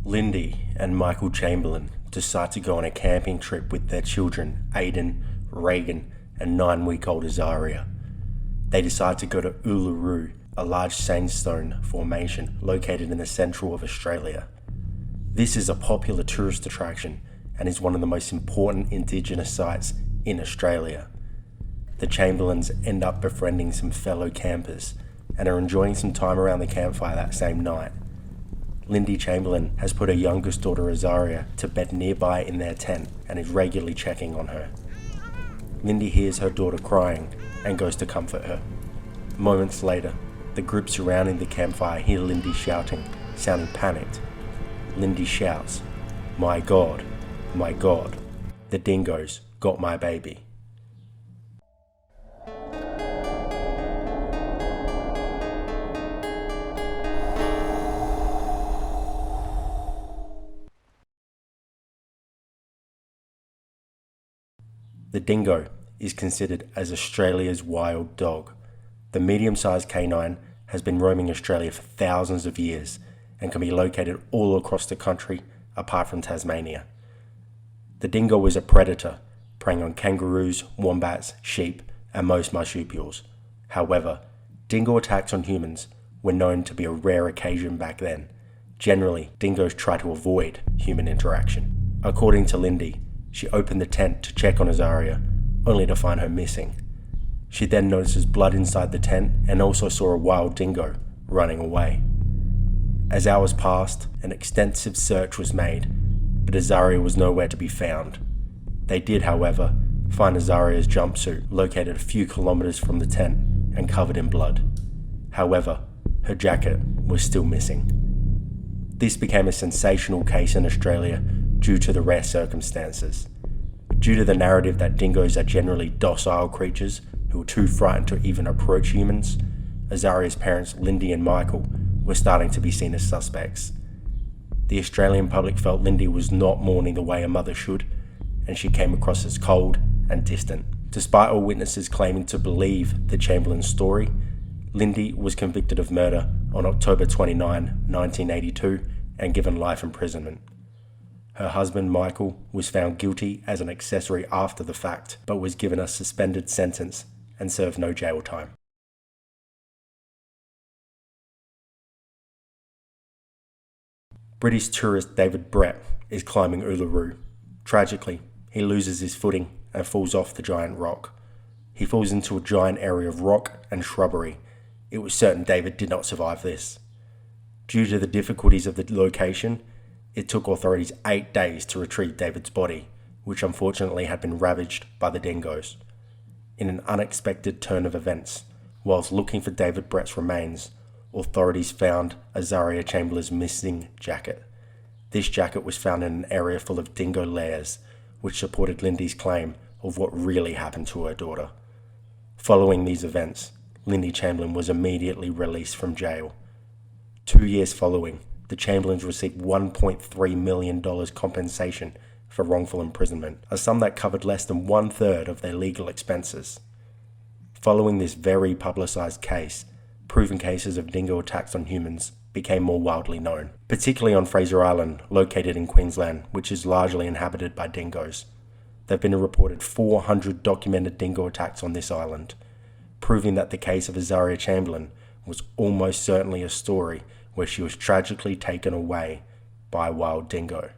Lindy and Michael Chamberlain decide to go on a camping trip with their children, Aiden, Reagan, and 9-week-old Azaria. They decide to go to Uluru, a large sandstone formation located in the central of Australia. This is a popular tourist attraction and is one of the most important Indigenous sites in Australia. The Chamberlains end up befriending some fellow campers and are enjoying some time around the campfire that same night. Lindy Chamberlain has put her youngest daughter Azaria to bed nearby in their tent and is regularly checking on her. Lindy hears her daughter crying and goes to comfort her. Moments later, the group surrounding the campfire hear Lindy shouting, sounding panicked. Lindy shouts, my God, the dingoes got my baby." The dingo is considered as Australia's wild dog. The medium-sized canine has been roaming Australia for thousands of years and can be located all across the country apart from Tasmania. The dingo is a predator, preying on kangaroos, wombats, sheep, and most marsupials. However, dingo attacks on humans were known to be a rare occasion back then. Generally, dingoes try to avoid human interaction. According to Lindy, she opened the tent to check on Azaria, only to find her missing. She then notices blood inside the tent and also saw a wild dingo running away. As hours passed, an extensive search was made, but Azaria was nowhere to be found. They did, however, find Azaria's jumpsuit located a few kilometers from the tent and covered in blood. However, her jacket was still missing. This became a sensational case in Australia due to the rare circumstances. Due to the narrative that dingoes are generally docile creatures who are too frightened to even approach humans, Azaria's parents, Lindy and Michael, were starting to be seen as suspects. The Australian public felt Lindy was not mourning the way a mother should, and she came across as cold and distant. Despite all witnesses claiming to believe the Chamberlain story, Lindy was convicted of murder on October 29, 1982, and given life imprisonment. Her husband, Michael, was found guilty as an accessory after the fact, but was given a suspended sentence and served no jail time. British tourist David Brett is climbing Uluru. Tragically, he loses his footing and falls off the giant rock. He falls into a giant area of rock and shrubbery. It was certain David did not survive this. Due to the difficulties of the location, it took authorities 8 days to retrieve David's body, which unfortunately had been ravaged by the dingoes. In an unexpected turn of events, whilst looking for David Brett's remains, authorities found Azaria Chamberlain's missing jacket. This jacket was found in an area full of dingo lairs, which supported Lindy's claim of what really happened to her daughter. Following these events, Lindy Chamberlain was immediately released from jail. 2 years following, the Chamberlains received $1.3 million compensation for wrongful imprisonment, a sum that covered less than 1/3 of their legal expenses. Following this very publicised case, proven cases of dingo attacks on humans became more widely known, particularly on Fraser Island, located in Queensland, which is largely inhabited by dingoes. There have been reported 400 documented dingo attacks on this island, proving that the case of Azaria Chamberlain was almost certainly a story where she was tragically taken away by a wild dingo.